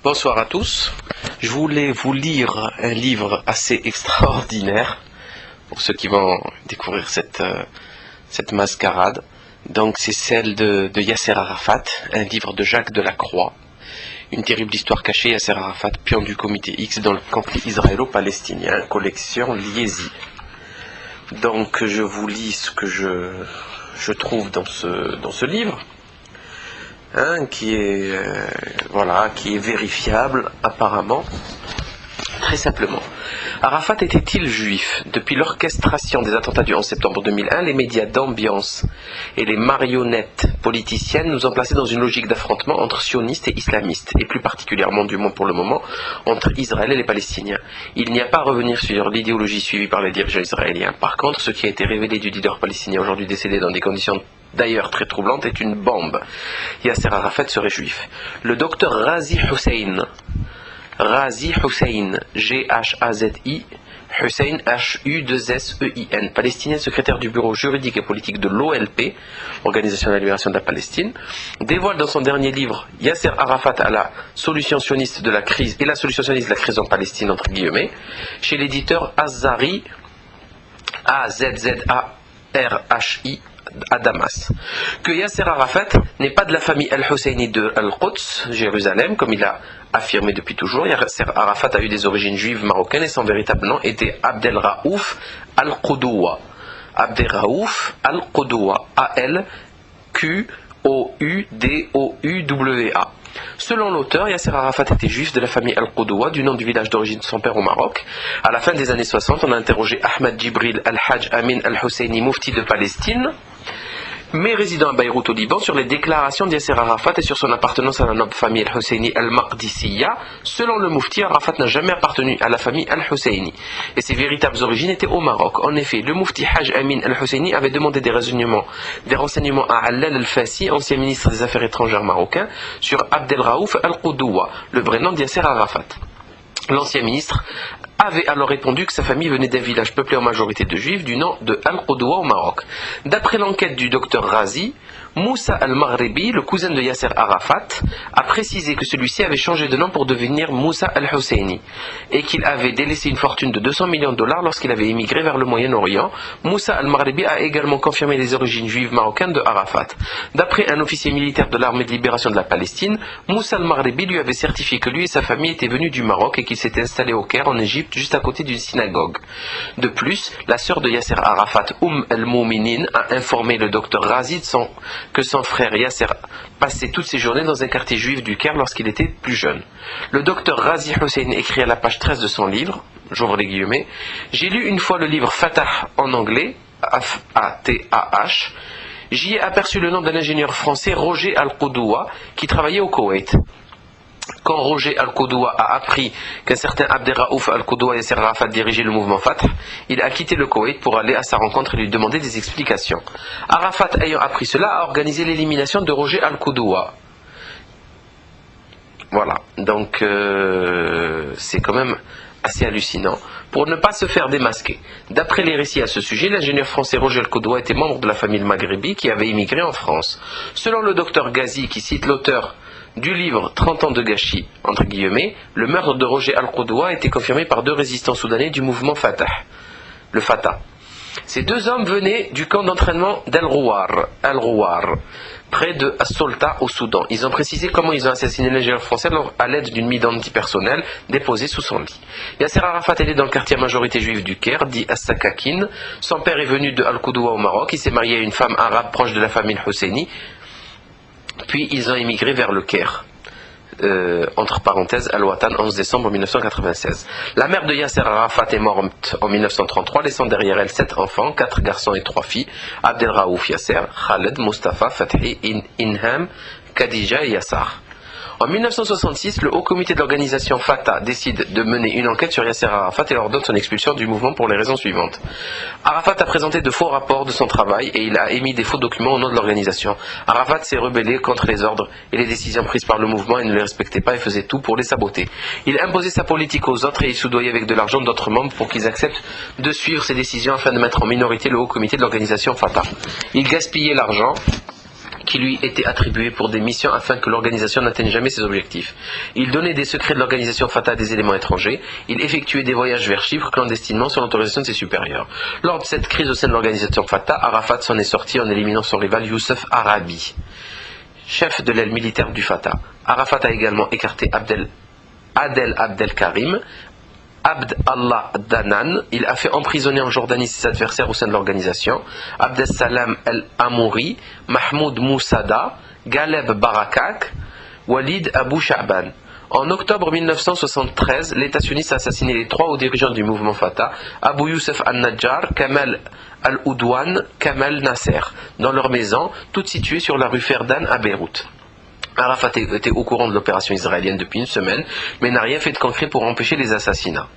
Bonsoir à tous. Je voulais vous lire un livre assez extraordinaire pour ceux qui vont découvrir cette mascarade. Donc c'est celle de Yasser Arafat, un livre de Jacques Delacroix. Une terrible histoire cachée, Yasser Arafat, pion du comité X dans le conflit israélo-palestinien, collection Liesi. Donc je vous lis ce que je trouve dans ce livre. Qui est vérifiable apparemment, très simplement. Arafat était-il juif? Depuis l'orchestration des attentats du 11 septembre 2001, les médias d'ambiance et les marionnettes politiciennes nous ont placés dans une logique d'affrontement entre sionistes et islamistes, et plus particulièrement, du moins pour le moment, entre Israël et les Palestiniens. Il n'y a pas à revenir sur l'idéologie suivie par les dirigeants israéliens. Par contre, ce qui a été révélé du leader palestinien aujourd'hui décédé dans des conditions d'ailleurs très troublante, est une bombe. Yasser Arafat serait juif. Le docteur Razi Hussein, G-H-A-Z-I, Hussein, H-U-2-S-E-I-N, palestinien, secrétaire du bureau juridique et politique de l'OLP, Organisation de la libération de la Palestine, dévoile dans son dernier livre Yasser Arafat à la solution sioniste de la crise et la solution sioniste de la crise en Palestine, entre guillemets, chez l'éditeur Azari, A-Z-Z-A-R-H-I, à Damas, que Yasser Arafat n'est pas de la famille Al-Husseini de Al-Quds, Jérusalem, comme il a affirmé depuis toujours. Yasser Arafat a eu des origines juives marocaines et son véritable nom était Abdelraouf Al-Qudwa. Abdelraouf Al-Qudwa, A-L-Q-O-U-D-O-U-W-A. Selon l'auteur, Yasser Arafat était juif de la famille Al-Qudwa, du nom du village d'origine de son père au Maroc. À la fin des années 60, on a interrogé Ahmed Jibril Al-Hajj Amin Al-Husseini, mufti de Palestine, mais résident à Beyrouth au Liban, sur les déclarations de Yasser Arafat et sur son appartenance à la noble famille Al-Husseini Al-Maqdisiya. Selon le mufti, Arafat n'a jamais appartenu à la famille Al-Husseini et ses véritables origines étaient au Maroc. En effet, le mufti Hajj Amin Al-Husseini avait demandé des renseignements à Allal Al-Fassi, ancien ministre des Affaires étrangères marocain, sur Abdelraouf Al-Qudwa, le vrai nom de Yasser Arafat. L'ancien ministre avait alors répondu que sa famille venait d'un village peuplé en majorité de juifs du nom de Al-Qudwa au Maroc. D'après l'enquête du docteur Razi, Moussa Al-Maghribi, le cousin de Yasser Arafat, a précisé que celui-ci avait changé de nom pour devenir Moussa Al-Husseini et qu'il avait délaissé une fortune de 200 millions de dollars lorsqu'il avait émigré vers le Moyen-Orient. Moussa Al-Maghribi a également confirmé les origines juives marocaines de Arafat. D'après un officier militaire de l'armée de libération de la Palestine, Moussa Al-Maghribi lui avait certifié que lui et sa famille étaient venus du Maroc et qu'ils s'étaient installés au Caire en Égypte, juste à côté d'une synagogue. De plus, la sœur de Yasser Arafat, al-Mouminin, a informé le docteur Razi que son frère Yasser passait toutes ses journées dans un quartier juif du Caire lorsqu'il était plus jeune. Le docteur Razi Hussein écrit à la page 13 de son livre, j'ouvre les guillemets, « J'ai lu une fois le livre Fatah en anglais, F-A-T-A-H, j'y ai aperçu le nom d'un ingénieur français, Roger Al-Qudwa, qui travaillait au Koweït. Quand Roger Al-Qudwa a appris qu'un certain Abdelraouf Al-Qudwa et Yasser Arafat dirigeaient le mouvement Fatah, il a quitté le Koweït pour aller à sa rencontre et lui demander des explications. Arafat ayant appris cela a organisé l'élimination de Roger Al-Qudwa. Voilà, donc c'est quand même assez hallucinant. Pour ne pas se faire démasquer. D'après les récits à ce sujet, l'ingénieur français Roger Al-Qudwa était membre de la famille Maghribi qui avait immigré en France. Selon le docteur Ghazi, qui cite l'auteur du livre 30 ans de gâchis, entre guillemets, le meurtre de Roger Al-Qudwa a été confirmé par deux résistants soudanais du mouvement Fatah, le Fatah. Ces deux hommes venaient du camp d'entraînement d'Al-Rouar, près de As-Solta au Soudan. Ils ont précisé comment ils ont assassiné l'ingénieur français à l'aide d'une mine antipersonnelle déposée sous son lit. Yasser Arafat est né dans le quartier à majorité juive du Caire, dit As-Sakakin. Son père est venu de Al-Qudwa au Maroc. Il s'est marié à une femme arabe proche de la famille Husseini. Puis ils ont émigré vers le Caire. Entre parenthèses, Al-Watan, 11 décembre 1996. La mère de Yasser Arafat est morte en 1933, laissant derrière elle 7 enfants, 4 garçons et 3 filles, Abdelraouf Yasser, Khaled, Mustafa, Fathi, Inham, Khadija et Yassar. En 1966, le Haut Comité de l'organisation Fatah décide de mener une enquête sur Yasser Arafat et ordonne son expulsion du mouvement pour les raisons suivantes. Arafat a présenté de faux rapports de son travail et il a émis des faux documents au nom de l'organisation. Arafat s'est rebellé contre les ordres et les décisions prises par le mouvement et ne les respectait pas et faisait tout pour les saboter. Il imposait sa politique aux autres et il soudoyait avec de l'argent d'autres membres pour qu'ils acceptent de suivre ses décisions afin de mettre en minorité le Haut Comité de l'organisation Fatah. Il gaspillait l'argent qui lui étaient attribués pour des missions afin que l'organisation n'atteigne jamais ses objectifs. Il donnait des secrets de l'organisation Fatah à des éléments étrangers. Il effectuait des voyages vers Chypre clandestinement sans l'autorisation de ses supérieurs. Lors de cette crise au sein de l'organisation Fatah, Arafat s'en est sorti en éliminant son rival Youssef Arabi, chef de l'aile militaire du Fatah. Arafat a également écarté Adel Abdelkarim, Abd Allah Danan. Il a fait emprisonner en Jordanie ses adversaires au sein de l'organisation, Abdessalam El-Amouri, Mahmoud Moussada, Galeb Barakak, Walid Abu Sha'ban. En octobre 1973, l'État sioniste a assassiné les 3 hauts dirigeants du mouvement Fatah, Abu Youssef al-Najjar, Kamal al-Oudouane, Kamal Nasser, dans leur maison, toutes situées sur la rue Ferdan à Beyrouth. Arafat était au courant de l'opération israélienne depuis une semaine, mais n'a rien fait de concret pour empêcher les assassinats.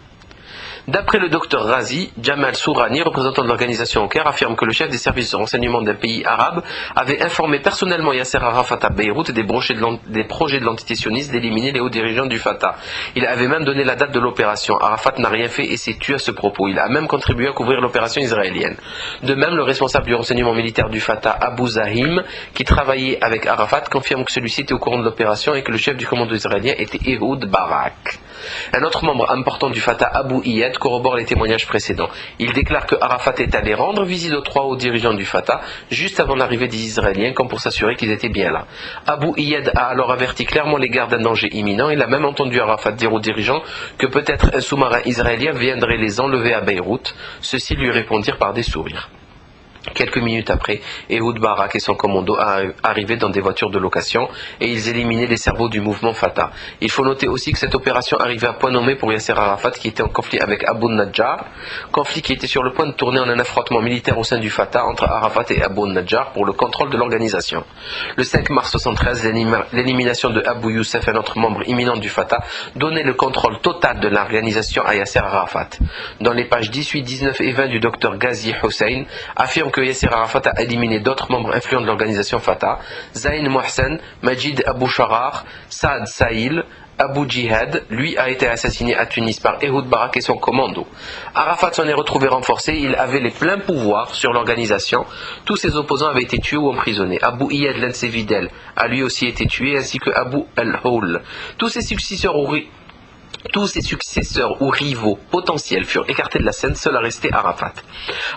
D'après le docteur Razi, Jamal Sourani, représentant de l'organisation au Caire, affirme que le chef des services de renseignement d'un pays arabe avait informé personnellement Yasser Arafat à Beyrouth des projets de l'entité sioniste d'éliminer les hauts dirigeants du Fatah. Il avait même donné la date de l'opération. Arafat n'a rien fait et s'est tué à ce propos. Il a même contribué à couvrir l'opération israélienne. De même, le responsable du renseignement militaire du Fatah, Abu Zahim, qui travaillait avec Arafat, confirme que celui-ci était au courant de l'opération et que le chef du commando israélien était Ehud Barak. Un autre membre important du Fatah, Abu Iyad, corrobore les témoignages précédents. Il déclare que Arafat est allé rendre visite aux 3 hauts dirigeants du Fatah juste avant l'arrivée des Israéliens, comme pour s'assurer qu'ils étaient bien là. Abu Iyad a alors averti clairement les gardes d'un danger imminent. Il a même entendu Arafat dire aux dirigeants que peut-être un sous-marin israélien viendrait les enlever à Beyrouth. Ceux-ci lui répondirent par des sourires. Quelques minutes après, Ehud Barak et son commando arrivaient dans des voitures de location et ils éliminaient les cerveaux du mouvement Fatah. Il faut noter aussi que cette opération arrivait à point nommé pour Yasser Arafat qui était en conflit avec Abu Najjar, conflit qui était sur le point de tourner en un affrontement militaire au sein du Fatah entre Arafat et Abu Najjar pour le contrôle de l'organisation. Le 5 mars 1973, l'élimination de Abu Youssef, un autre membre imminent du Fatah, donnait le contrôle total de l'organisation à Yasser Arafat. Dans les pages 18, 19 et 20 du docteur Ghazi Hussein affirme que Yasser Arafat a éliminé d'autres membres influents de l'organisation Fatah, Zayn Mohsen, Majid Abu Sharar, Saad Sahil, Abu Jihad, lui a été assassiné à Tunis par Ehud Barak et son commando. Arafat s'en est retrouvé renforcé, il avait les pleins pouvoirs sur l'organisation. Tous ses opposants avaient été tués ou emprisonnés. Abu Iyad l'Ensevidel a lui aussi été tué, ainsi que Abu al-Houl. Tous ses successeurs ou rivaux potentiels furent écartés de la scène, seul à rester Arafat.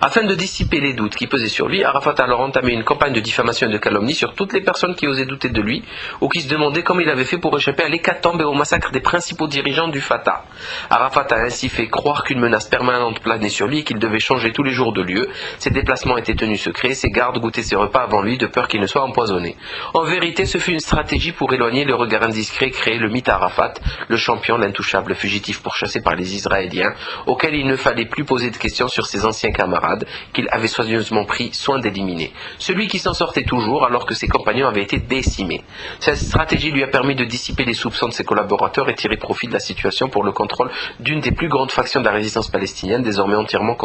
Afin de dissiper les doutes qui pesaient sur lui, Arafat a alors entamé une campagne de diffamation et de calomnie sur toutes les personnes qui osaient douter de lui ou qui se demandaient comment il avait fait pour échapper à l'hécatombe et au massacre des principaux dirigeants du Fatah. Arafat a ainsi fait croire qu'une menace permanente planait sur lui et qu'il devait changer tous les jours de lieu. Ses déplacements étaient tenus secrets, ses gardes goûtaient ses repas avant lui de peur qu'il ne soit empoisonné. En vérité, ce fut une stratégie pour éloigner le regard indiscret, créer le mythe Arafat, le champion, l'intouchable, le fugitif pourchassé par les Israéliens, auquel il ne fallait plus poser de questions sur ses anciens camarades, qu'il avait soigneusement pris soin d'éliminer. Celui qui s'en sortait toujours, alors que ses compagnons avaient été décimés. Cette stratégie lui a permis de dissiper les soupçons de ses collaborateurs et tirer profit de la situation pour le contrôle d'une des plus grandes factions de la résistance palestinienne, désormais entièrement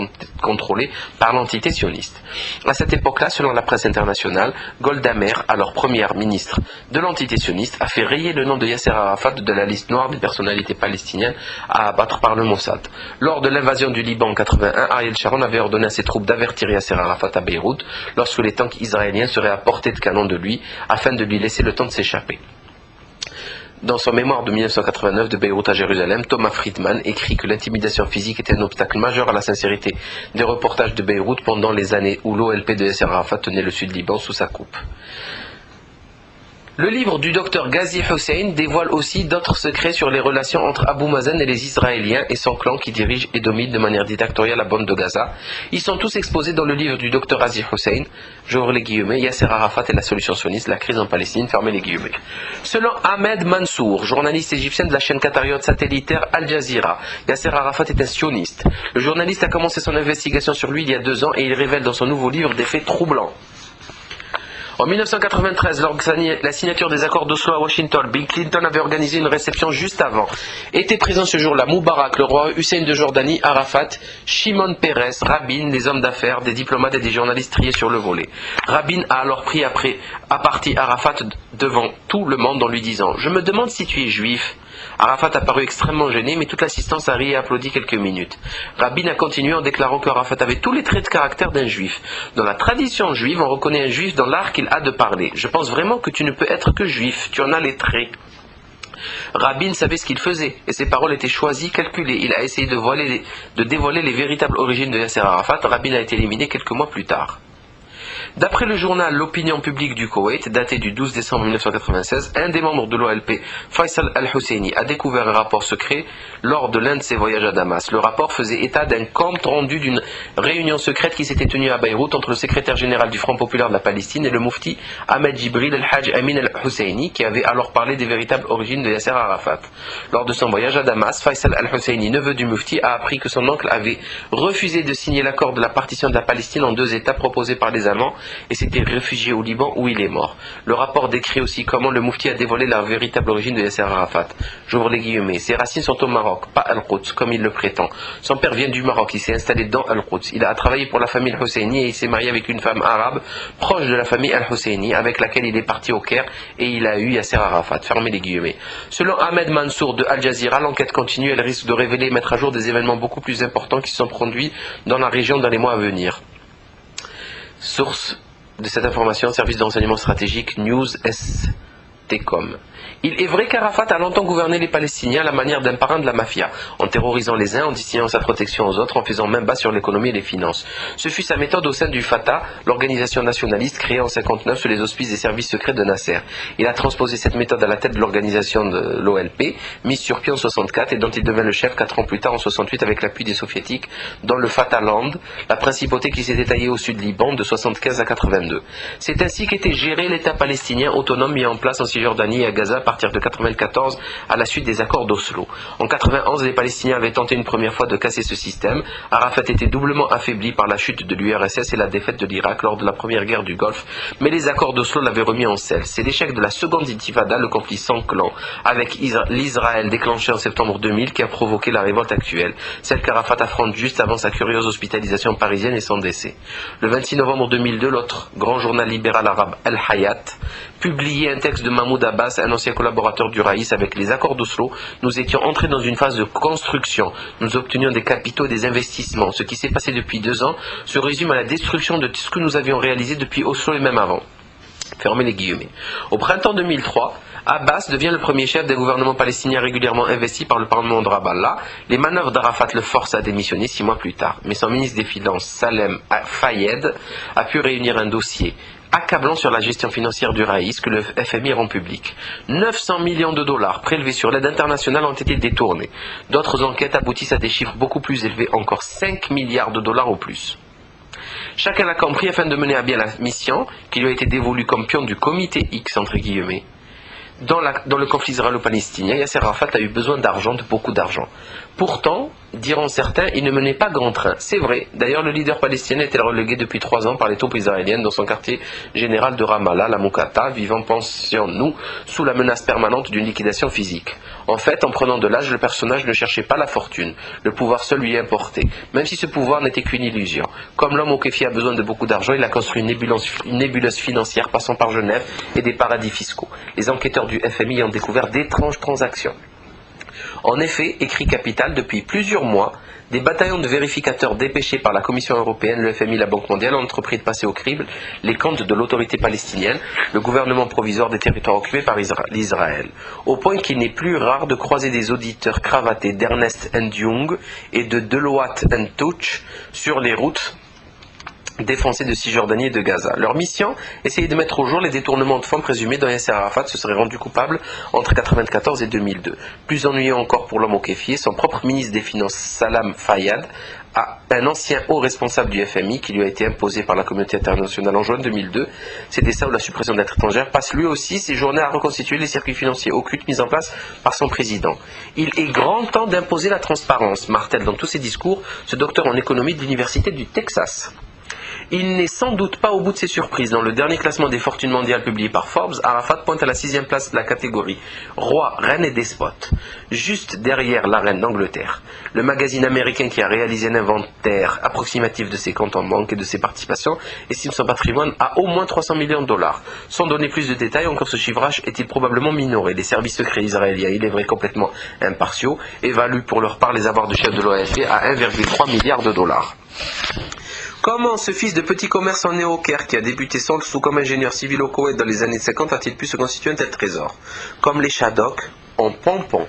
contrôlée par l'entité sioniste. À cette époque-là, selon la presse internationale, Golda Meir, alors première ministre de l'entité sioniste, a fait rayer le nom de Yasser Arafat de la liste noire des personnalités palestiniennes à abattre par le Mossad. Lors de l'invasion du Liban en 81, Ariel Sharon avait ordonné à ses troupes d'avertir Yasser Arafat à Beyrouth lorsque les tanks israéliens seraient à portée de canon de lui, afin de lui laisser le temps de s'échapper. Dans son mémoire de 1989 de Beyrouth à Jérusalem, Thomas Friedman écrit que l'intimidation physique était un obstacle majeur à la sincérité des reportages de Beyrouth pendant les années où l'OLP de Yasser Arafat tenait le sud Liban sous sa coupe. Le livre du docteur Ghazi Hussein dévoile aussi d'autres secrets sur les relations entre Abu Mazen et les Israéliens et son clan qui dirige et domine de manière dictatoriale la bande de Gaza. Ils sont tous exposés dans le livre du docteur Ghazi Hussein, j'ouvre les guillemets, Yasser Arafat et la solution sioniste, la crise en Palestine, fermez les guillemets. Selon Ahmed Mansour, journaliste égyptien de la chaîne qatariote satellitaire Al Jazeera, Yasser Arafat est un sioniste. Le journaliste a commencé son investigation sur lui il y a 2 ans et il révèle dans son nouveau livre des faits troublants. En 1993, lors de la signature des accords d'Oslo à Washington, Bill Clinton avait organisé une réception juste avant. Étaient présents ce jour-là Moubarak, le roi Hussein de Jordanie, Arafat, Shimon Peres, Rabin, les hommes d'affaires, des diplomates et des journalistes triés sur le volet. Rabin a alors pris à partie Arafat devant tout le monde en lui disant « Je me demande si tu es juif ». Arafat a paru extrêmement gêné, mais toute l'assistance a ri et applaudi quelques minutes. Rabin a continué en déclarant que Arafat avait tous les traits de caractère d'un juif. Dans la tradition juive, on reconnaît un juif dans l'art qu'il a de parler. Je pense vraiment que tu ne peux être que juif, tu en as les traits. Rabin savait ce qu'il faisait, et ses paroles étaient choisies, calculées. Il a essayé de dévoiler les véritables origines de Yasser Arafat. Rabin a été éliminé quelques mois plus tard. D'après le journal L'Opinion publique du Koweït, daté du 12 décembre 1996, un des membres de l'OLP, Faisal al-Husseini, a découvert un rapport secret lors de l'un de ses voyages à Damas. Le rapport faisait état d'un compte rendu d'une réunion secrète qui s'était tenue à Beyrouth entre le secrétaire général du Front populaire de la Palestine et le mufti Ahmed Jibril al-Hajj Amin al-Husseini, qui avait alors parlé des véritables origines de Yasser Arafat. Lors de son voyage à Damas, Faisal al-Husseini, neveu du mufti, a appris que son oncle avait refusé de signer l'accord de la partition de la Palestine en 2 États proposé par les Allemands et s'était réfugié au Liban où il est mort. Le rapport décrit aussi comment le mufti a dévoilé la véritable origine de Yasser Arafat. J'ouvre les guillemets. Ses racines sont au Maroc, pas Al-Quds, comme il le prétend. Son père vient du Maroc, il s'est installé dans Al-Quds. Il a travaillé pour la famille Al-Husseini et il s'est marié avec une femme arabe proche de la famille Al-Husseini avec laquelle il est parti au Caire et il a eu Yasser Arafat. Fermez les guillemets. Selon Ahmed Mansour de Al Jazeera, l'enquête continue, elle risque de révéler et mettre à jour des événements beaucoup plus importants qui se sont produits dans la région dans les mois à venir. Source de cette information, service de renseignement stratégique News STCOM. Il est vrai qu'Arafat a longtemps gouverné les Palestiniens à la manière d'un parrain de la mafia, en terrorisant les uns, en destinant sa protection aux autres, en faisant main basse sur l'économie et les finances. Ce fut sa méthode au sein du Fatah, l'organisation nationaliste créée en 1959 sous les auspices des services secrets de Nasser. Il a transposé cette méthode à la tête de l'organisation de l'OLP, mise sur pied en 1964 et dont il devint le chef 4 ans plus tard en 1968 avec l'appui des soviétiques dans le Fatahland, la principauté qui s'est étayée au sud Liban de 1975 à 1982. C'est ainsi qu'était géré l'État palestinien autonome mis en place en Cisjordanie et à Gaza à partir de 1994 à la suite des accords d'Oslo. En 1991, les Palestiniens avaient tenté une première fois de casser ce système. Arafat était doublement affaibli par la chute de l'URSS et la défaite de l'Irak lors de la première guerre du Golfe, mais les accords d'Oslo l'avaient remis en selle. C'est l'échec de la seconde intifada, le conflit sanglant avec l'Israël déclenché en septembre 2000 qui a provoqué la révolte actuelle, celle qu'Arafat affronte juste avant sa curieuse hospitalisation parisienne et son décès. Le 26 novembre 2002, l'autre grand journal libéral arabe Al Hayat publiait un texte de Mahmoud Abbas, un ancien collaborateur du Raïs. Avec les accords d'Oslo, nous étions entrés dans une phase de construction. Nous obtenions des capitaux et des investissements. Ce qui s'est passé depuis 2 ans se résume à la destruction de tout ce que nous avions réalisé depuis Oslo et même avant. Fermez les guillemets. Au printemps 2003, Abbas devient le premier chef d'un gouvernement palestinien régulièrement investi par le Parlement de Ramallah. Les manœuvres d'Arafat le forcent à démissionner 6 mois plus tard. Mais son ministre des Finances, Salem Fayed, a pu réunir un dossier accablant sur la gestion financière du Raïs que le FMI rend public. 900 millions de dollars prélevés sur l'aide internationale ont été détournés. D'autres enquêtes aboutissent à des chiffres beaucoup plus élevés, encore 5 milliards de dollars au plus. Chacun l'a compris, afin de mener à bien la mission qui lui a été dévolue comme pion du comité X, entre guillemets. Dans le conflit israélo-palestinien, Yasser Arafat a eu besoin d'argent, de beaucoup d'argent. Pourtant, diront certains, il ne menait pas grand train. C'est vrai. D'ailleurs, le leader palestinien était relégué depuis 3 ans par les troupes israéliennes dans son quartier général de Ramallah, la Moukata, vivant, pensions-nous, sous la menace permanente d'une liquidation physique. En fait, en prenant de l'âge, le personnage ne cherchait pas la fortune. Le pouvoir seul lui importait, même si ce pouvoir n'était qu'une illusion. Comme l'homme au kéfi a besoin de beaucoup d'argent, il a construit une nébuleuse financière passant par Genève et des paradis fiscaux. Les enquêteurs du FMI ont découvert d'étranges transactions. En effet, écrit Capital, depuis plusieurs mois, des bataillons de vérificateurs dépêchés par la Commission européenne, le FMI et la Banque mondiale ont entrepris de passer au crible les comptes de l'autorité palestinienne, le gouvernement provisoire des territoires occupés par l'Israël. Au point qu'il n'est plus rare de croiser des auditeurs cravatés d'Ernst & Young et de Deloitte & Touch sur les routes défoncés de Cisjordanie et de Gaza. Leur mission, essayer de mettre au jour les détournements de fonds présumés dont Yasser Arafat se serait rendu coupable entre 1994 et 2002. Plus ennuyeux encore pour l'homme au kéfier, son propre ministre des Finances, Salam Fayyad, un ancien haut responsable du FMI qui lui a été imposé par la communauté internationale en juin 2002, c'était ça ou la suppression de la dette étrangère, passe lui aussi ses journées à reconstituer les circuits financiers occultes mis en place par son président. Il est grand temps d'imposer la transparence, martèle dans tous ses discours ce docteur en économie de l'université du Texas. Il n'est sans doute pas au bout de ses surprises. Dans le dernier classement des fortunes mondiales publié par Forbes, Arafat pointe à la 6e place de la catégorie roi, reine et despote, juste derrière la reine d'Angleterre. Le magazine américain qui a réalisé un inventaire approximatif de ses comptes en banque et de ses participations estime son patrimoine à au moins 300 millions de dollars. Sans donner plus de détails, encore ce chiffrage est-il probablement minoré. Les services secrets israéliens, il est vrai complètement impartiaux, évaluent pour leur part les avoirs du chef de l'ONP à 1,3 milliard de dollars. Comment ce fils de petit commerçant né au Caire, qui a débuté sans le sou comme ingénieur civil au Koweït dans les années 50, a-t-il pu se constituer un tel trésor? Comme les Shadok, en pompon.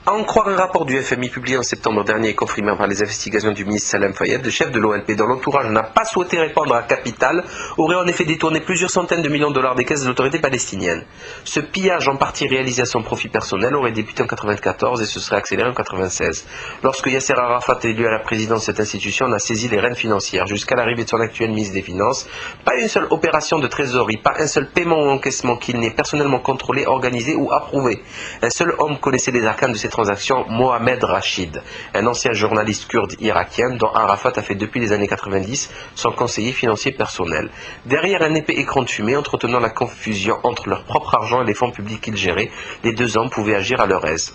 À en croire un rapport du FMI publié en septembre dernier et confirmé par les investigations du ministre Salem Fayed, le chef de l'ONP dont l'entourage n'a pas souhaité répondre à Capital, aurait en effet détourné plusieurs centaines de millions de dollars des caisses de l'autorité palestinienne. Ce pillage en partie réalisé à son profit personnel aurait débuté en 1994 et se serait accéléré en 1996. Lorsque Yasser Arafat est élu à la présidence de cette institution, on a saisi les rênes financières. Jusqu'à l'arrivée de son actuel ministre des Finances, pas une seule opération de trésorerie, pas un seul paiement ou encaissement qu'il n'ait personnellement contrôlé, organisé ou approuvé. Un seul homme connaissait les arcanes de ces transactions, Mohamed Rachid, un ancien journaliste kurde irakien dont Arafat a fait depuis les années 90 son conseiller financier personnel. Derrière un épais écran de fumée entretenant la confusion entre leur propre argent et les fonds publics qu'ils géraient, les deux hommes pouvaient agir à leur aise.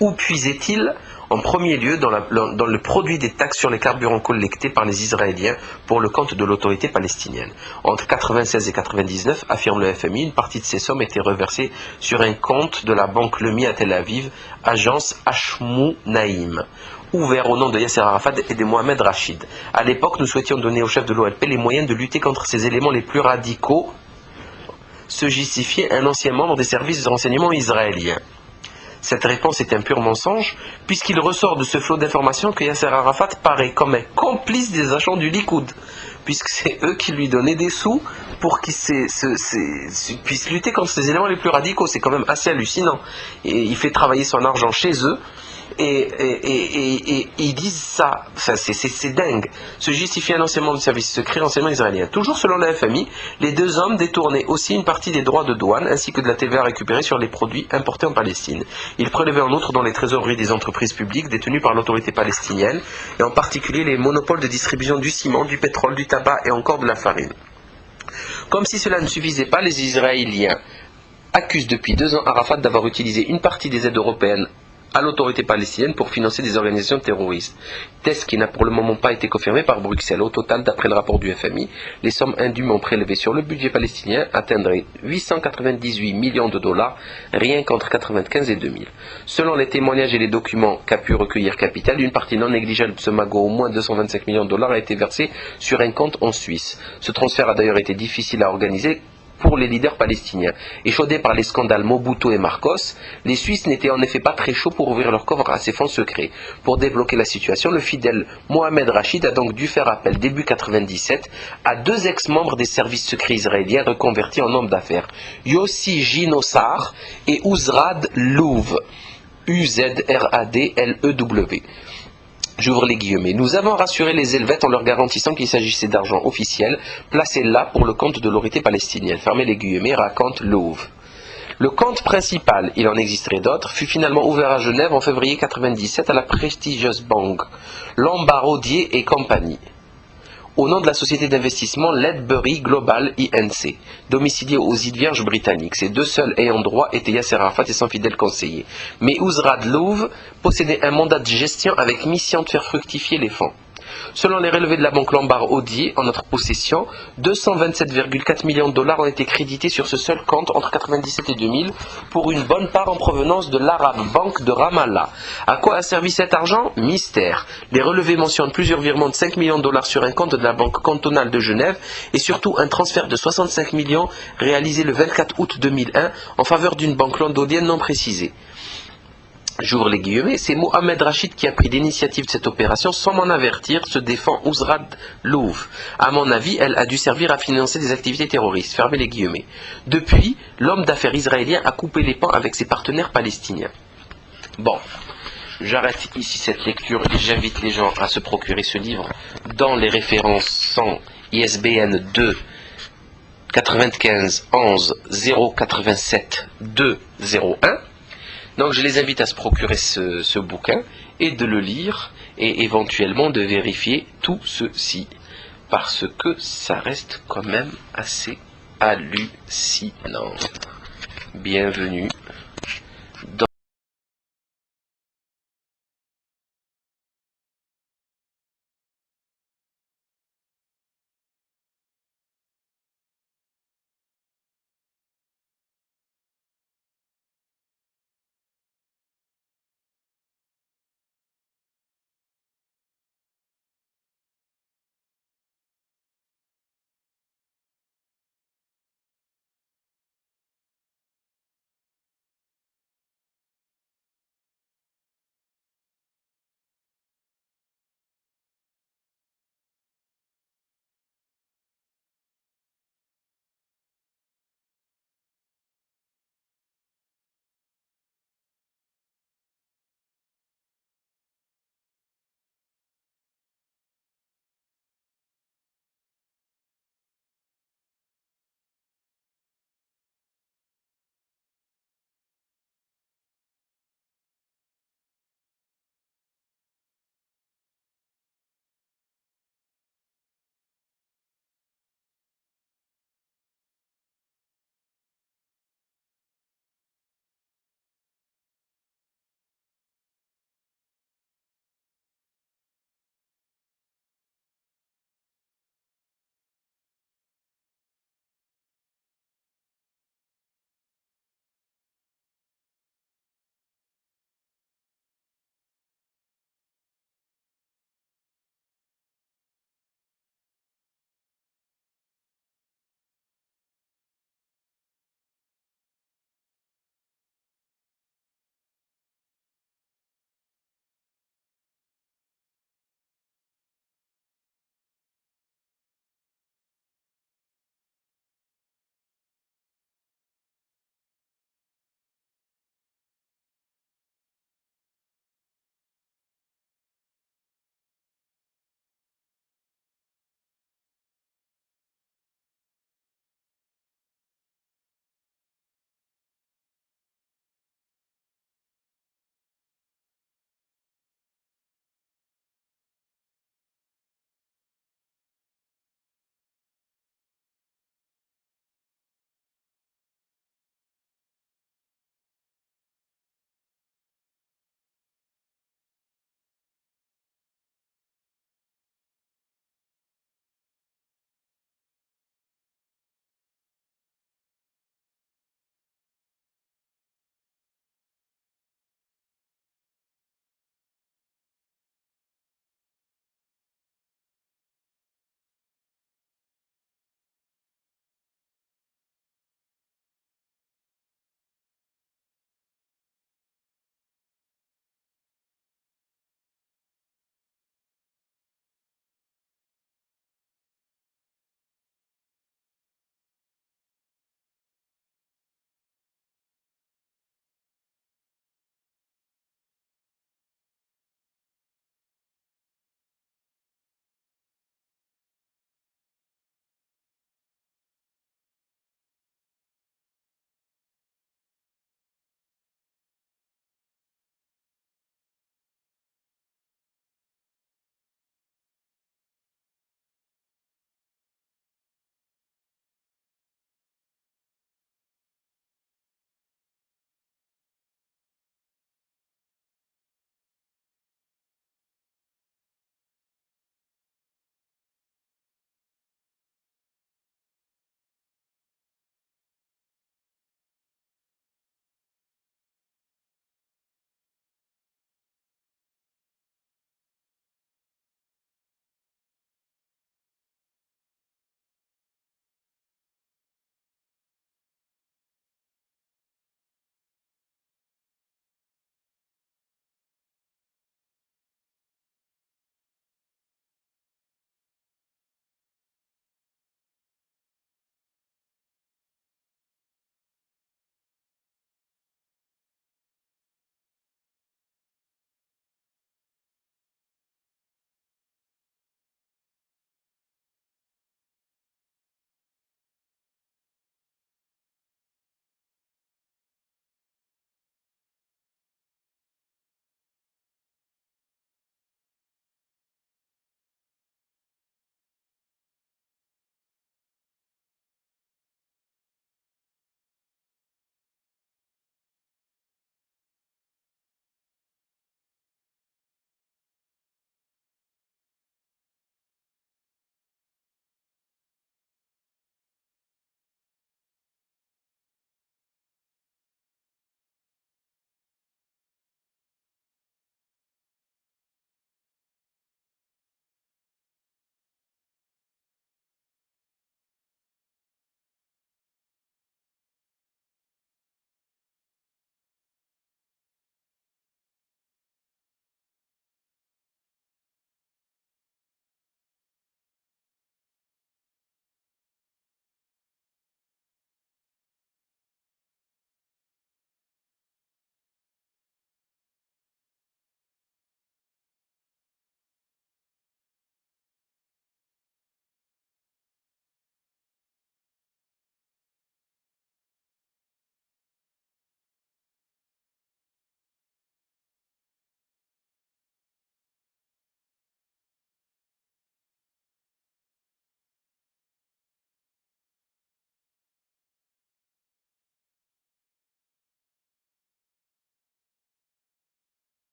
Où puisaient-ils? En premier lieu, dans le produit des taxes sur les carburants collectés par les Israéliens pour le compte de l'autorité palestinienne. Entre 1996 et 1999, affirme le FMI, une partie de ces sommes était reversée sur un compte de la banque Leumi à Tel Aviv, agence Hashmou Naïm, ouvert au nom de Yasser Arafat et de Mohamed Rachid. À l'époque, nous souhaitions donner au chef de l'OLP les moyens de lutter contre ces éléments les plus radicaux, se justifiait un ancien membre des services de renseignement israéliens. Cette réponse est un pur mensonge, puisqu'il ressort de ce flot d'informations que Yasser Arafat paraît comme un complice des agents du Likoud, puisque c'est eux qui lui donnaient des sous pour qu'il puisse lutter contre ces éléments les plus radicaux. C'est quand même assez hallucinant. Et il fait travailler son argent chez eux, et ils disent ça, enfin, c'est dingue. Se justifie un enseignement de service secret, renseignement israélien. Toujours selon la FMI, les deux hommes détournaient aussi une partie des droits de douane ainsi que de la TVA récupérée sur les produits importés en Palestine. Ils prélevaient en outre dans les trésoreries des entreprises publiques détenues par l'autorité palestinienne, et en particulier les monopoles de distribution du ciment, du pétrole, du tabac et encore de la farine. Comme si cela ne suffisait pas, les Israéliens accusent depuis 2 ans Arafat d'avoir utilisé une partie des aides européennes à l'autorité palestinienne pour financer des organisations terroristes. Test qui n'a pour le moment pas été confirmé par Bruxelles. Au total, d'après le rapport du FMI, les sommes indûment prélevées sur le budget palestinien atteindraient 898 millions de dollars rien qu'entre 1995 et 2000. Selon les témoignages et les documents qu'a pu recueillir Capital, une partie non négligeable de ce magot, au moins 225 millions de dollars, a été versée sur un compte en Suisse. Ce transfert a d'ailleurs été difficile à organiser pour les leaders palestiniens. Échaudés par les scandales Mobutu et Marcos, les Suisses n'étaient en effet pas très chauds pour ouvrir leur coffre à ces fonds secrets. Pour débloquer la situation, le fidèle Mohamed Rachid a donc dû faire appel début 1997 à 2 ex-membres des services secrets israéliens reconvertis en hommes d'affaires, Yossi Ginosar et Uzrad Louv, Uzradlew. J'ouvre les guillemets. Nous avons rassuré les Helvètes en leur garantissant qu'il s'agissait d'argent officiel, placé là pour le compte de l'autorité palestinienne. Fermez les guillemets, raconte Louv. Le compte principal, il en existerait d'autres, fut finalement ouvert à Genève en février 1997 à la prestigieuse banque Lombard-Odier et compagnie, au nom de la société d'investissement Ledbury Global Inc., domiciliée aux îles Vierges britanniques. Ces 2 seuls ayants droit étaient Yasser Arafat et son fidèle conseiller. Mais Uzrad Louv possédait un mandat de gestion avec mission de faire fructifier les fonds. Selon les relevés de la banque Lombard-Odier, en notre possession, 227,4 millions de dollars ont été crédités sur ce seul compte entre 1997 et 2000, pour une bonne part en provenance de l'Arab Bank de Ramallah. À quoi a servi cet argent? Mystère. Les relevés mentionnent plusieurs virements de 5 millions de dollars sur un compte de la banque cantonale de Genève et surtout un transfert de 65 millions réalisé le 24 août 2001 en faveur d'une banque londonienne non précisée. J'ouvre les guillemets, c'est Mohamed Rachid qui a pris l'initiative de cette opération sans m'en avertir, se défend Uzrad Louv. À mon avis, elle a dû servir à financer des activités terroristes. Fermez les guillemets. Depuis, l'homme d'affaires israélien a coupé les ponts avec ses partenaires palestiniens. Bon, j'arrête ici cette lecture et j'invite les gens à se procurer ce livre dans les références 100 ISBN 2 95 11 087 201. Donc je les invite à se procurer ce bouquin et de le lire et éventuellement de vérifier tout ceci. parce que ça reste quand même assez hallucinant. Bienvenue